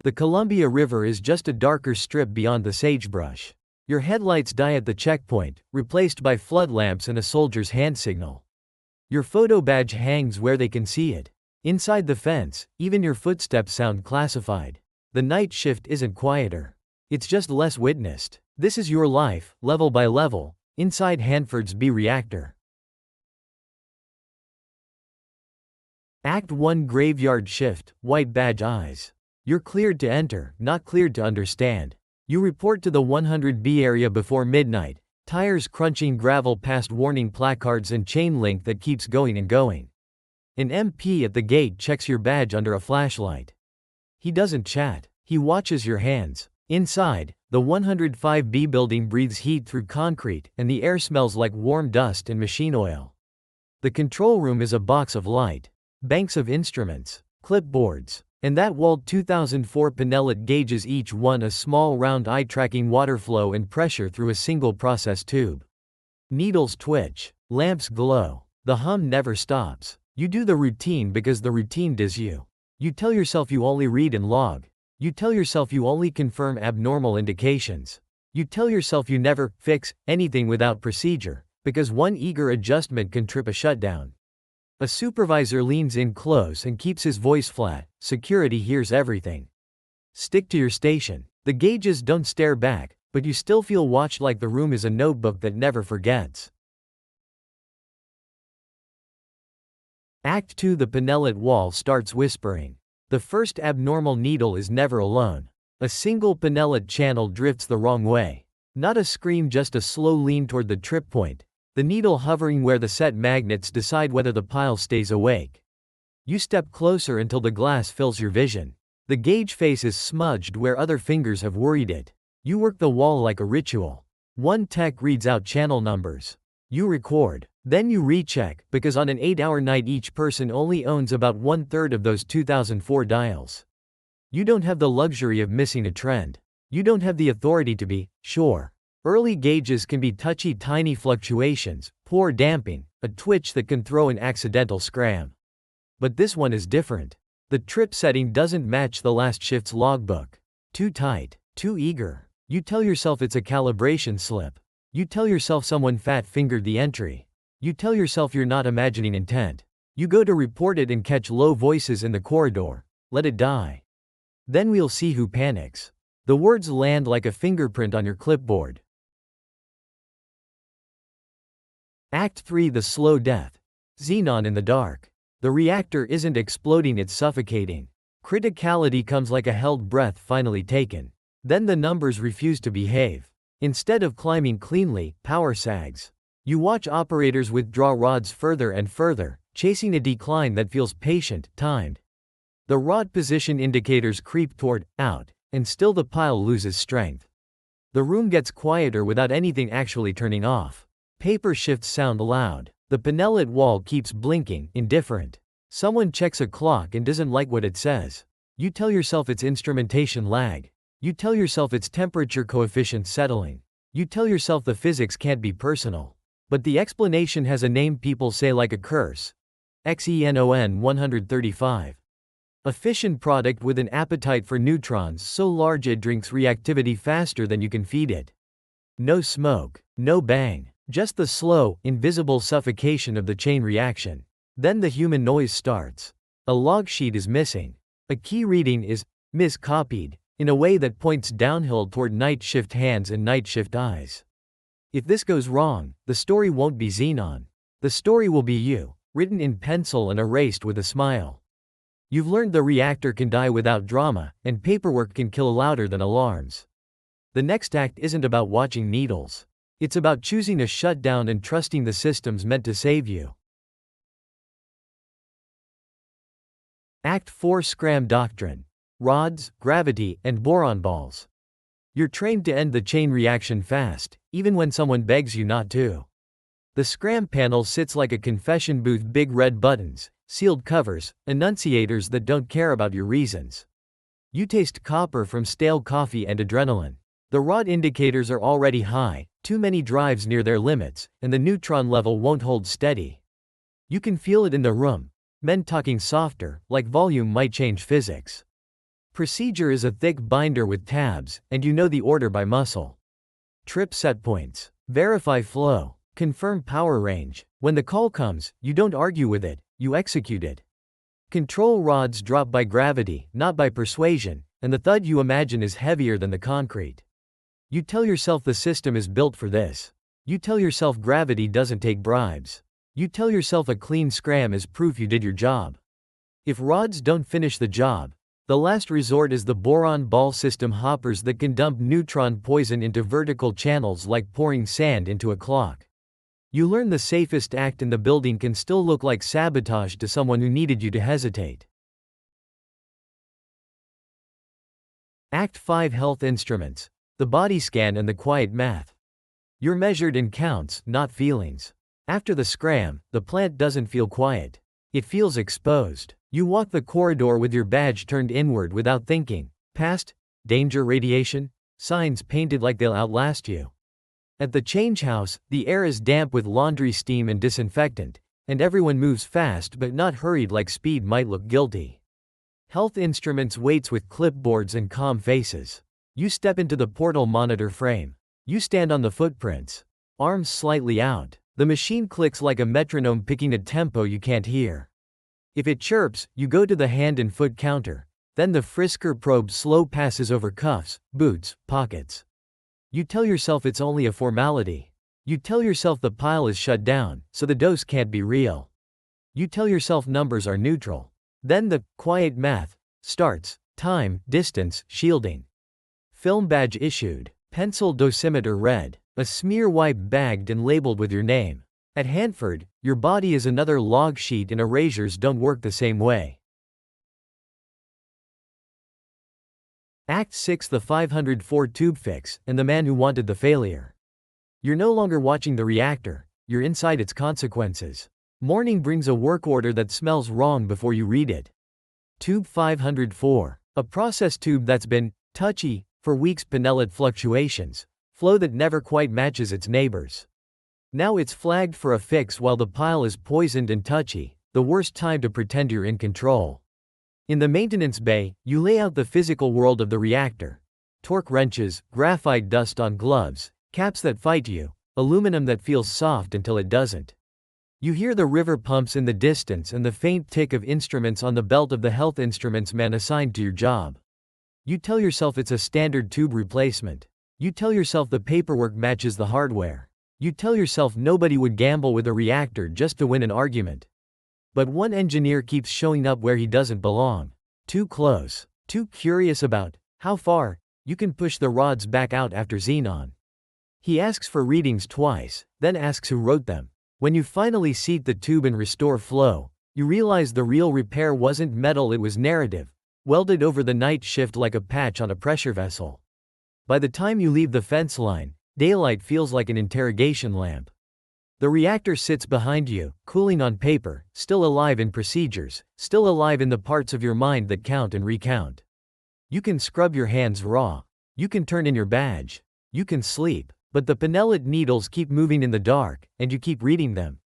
The Columbia River is just a darker strip beyond the sagebrush. Your headlights die at the checkpoint, replaced by flood lamps and a soldier's hand signal. Your photo badge hangs where they can see it. Inside the fence, even your footsteps sound classified. The night shift isn't quieter. It's just less witnessed. This is your life, level by level, inside Hanford's Reactor. Act 1 Graveyard Shift, White Badge Eyes. You're cleared to enter, not cleared to understand. You report to the 100B area before midnight, tires crunching gravel past warning placards and chain link that keeps going and going. An MP at the gate checks your badge under a flashlight. He doesn't chat, he watches your hands. Inside, the 105B building breathes heat through concrete, and the air smells like warm dust and machine oil. The control room is a box of light, banks of instruments, clipboards, and that walled 2004 Panellit gauges, each one a small round eye tracking water flow and pressure through a single process tube. Needles twitch, lamps glow, the hum never stops. You do the routine because the routine does you. You tell yourself you only read and log. You tell yourself you only confirm abnormal indications. You tell yourself you never fix anything without procedure, because one eager adjustment can trip a shutdown. A supervisor leans in close and keeps his voice flat. Security hears everything. Stick to your station. The gauges don't stare back, but you still feel watched, like the room is a notebook that never forgets. Act 2 The Panellit wall starts whispering. The first abnormal needle is never alone. A single Panellit channel drifts the wrong way. Not a scream, just a slow lean toward the trip point. The needle hovering where the set magnets decide whether the pile stays awake. You step closer until the glass fills your vision. The gauge face is smudged where other fingers have worried it. You work the wall like a ritual. One tech reads out channel numbers. You record. Then you recheck, because on an 8-hour night each person only owns about 1/3 of those 2004 dials. You don't have the luxury of missing a trend. You don't have the authority to be sure. Early gauges can be touchy, tiny fluctuations, poor damping, a twitch that can throw an accidental scram. But this one is different. The trip setting doesn't match the last shift's logbook. Too tight, too eager. You tell yourself it's a calibration slip. You tell yourself someone fat-fingered the entry. You tell yourself you're not imagining intent. You go to report it and catch low voices in the corridor. Let it die. Then we'll see who panics. The words land like a fingerprint on your clipboard. Act 3 The Slow Death. Xenon in the dark. The reactor isn't exploding, it's suffocating. Criticality comes like a held breath finally taken. Then the numbers refuse to behave. Instead of climbing cleanly, power sags. You watch operators withdraw rods further and further, chasing a decline that feels patient, timed. The rod position indicators creep toward out, and still the pile loses strength. The room gets quieter without anything actually turning off. Paper shifts sound loud. The Panellit wall keeps blinking, indifferent. Someone checks a clock and doesn't like what it says. You tell yourself it's instrumentation lag. You tell yourself it's temperature coefficient settling. You tell yourself the physics can't be personal. But the explanation has a name people say like a curse. xenon 135. A fission product with an appetite for neutrons so large it drinks reactivity faster than you can feed it. No smoke, no bang. Just the slow, invisible suffocation of the chain reaction. Then the human noise starts. A log sheet is missing. A key reading is miscopied, in a way that points downhill toward night shift hands and night shift eyes. If this goes wrong, the story won't be Xenon. The story will be you, written in pencil and erased with a smile. You've learned the reactor can die without drama, and paperwork can kill louder than alarms. The next act isn't about watching needles. It's about choosing to shut down and trusting the systems meant to save you. Act 4 Scram Doctrine. Rods, gravity, and boron balls. You're trained to end the chain reaction fast, even when someone begs you not to. The scram panel sits like a confession booth, big red buttons, sealed covers, enunciators that don't care about your reasons. You taste copper from stale coffee and adrenaline. The rod indicators are already high, too many drives near their limits, and the neutron level won't hold steady. You can feel it in the room. Men talking softer, like volume might change physics. Procedure is a thick binder with tabs, and you know the order by muscle. Trip set points. Verify flow. Confirm power range. When the call comes, you don't argue with it, you execute it. Control rods drop by gravity, not by persuasion, and the thud you imagine is heavier than the concrete. You tell yourself the system is built for this. You tell yourself gravity doesn't take bribes. You tell yourself a clean scram is proof you did your job. If rods don't finish the job, the last resort is the boron ball system hoppers that can dump neutron poison into vertical channels like pouring sand into a clock. You learn the safest act in the building can still look like sabotage to someone who needed you to hesitate. Act 5 Health Instruments. The body scan and the quiet math. You're measured in counts, not feelings. After the scram, the plant doesn't feel quiet. It feels exposed. You walk the corridor with your badge turned inward without thinking. Past, danger, radiation, signs painted like they'll outlast you. At the change house, the air is damp with laundry steam and disinfectant, and everyone moves fast but not hurried like speed might look guilty. Health Instruments waits with clipboards and calm faces. You step into the portal monitor frame. You stand on the footprints. Arms slightly out. The machine clicks like a metronome picking a tempo you can't hear. If it chirps, you go to the hand and foot counter. Then the Frisker probe slow passes over cuffs, boots, pockets. You tell yourself it's only a formality. You tell yourself the pile is shut down, so the dose can't be real. You tell yourself numbers are neutral. Then the quiet math starts. Time, distance, shielding. Film badge issued. Pencil dosimeter read. A smear wipe bagged and labeled with your name. At Hanford, your body is another log sheet and erasures don't work the same way. Act 6 The 504 Tube Fix, and the man who wanted the failure. You're no longer watching the reactor, you're inside its consequences. Morning brings a work order that smells wrong before you read it. Tube 504. A process tube that's been touchy for weeks. Panellit fluctuations. Flow that never quite matches its neighbors. Now it's flagged for a fix while the pile is poisoned and touchy, the worst time to pretend you're in control. In the maintenance bay, you lay out the physical world of the reactor. Torque wrenches, graphite dust on gloves, caps that fight you, aluminum that feels soft until it doesn't. You hear the river pumps in the distance and the faint tick of instruments on the belt of the health instruments man assigned to your job. You tell yourself it's a standard tube replacement. You tell yourself the paperwork matches the hardware. You tell yourself nobody would gamble with a reactor just to win an argument. But one engineer keeps showing up where he doesn't belong. Too close. Too curious about how far you can push the rods back out after xenon. He asks for readings twice, then asks who wrote them. When you finally seat the tube and restore flow, you realize the real repair wasn't metal, it was narrative, welded over the night shift like a patch on a pressure vessel. By the time you leave the fence line, daylight feels like an interrogation lamp. The reactor sits behind you, cooling on paper, still alive in procedures, still alive in the parts of your mind that count and recount. You can scrub your hands raw. You can turn in your badge. You can sleep. But the Panellit needles keep moving in the dark, and you keep reading them.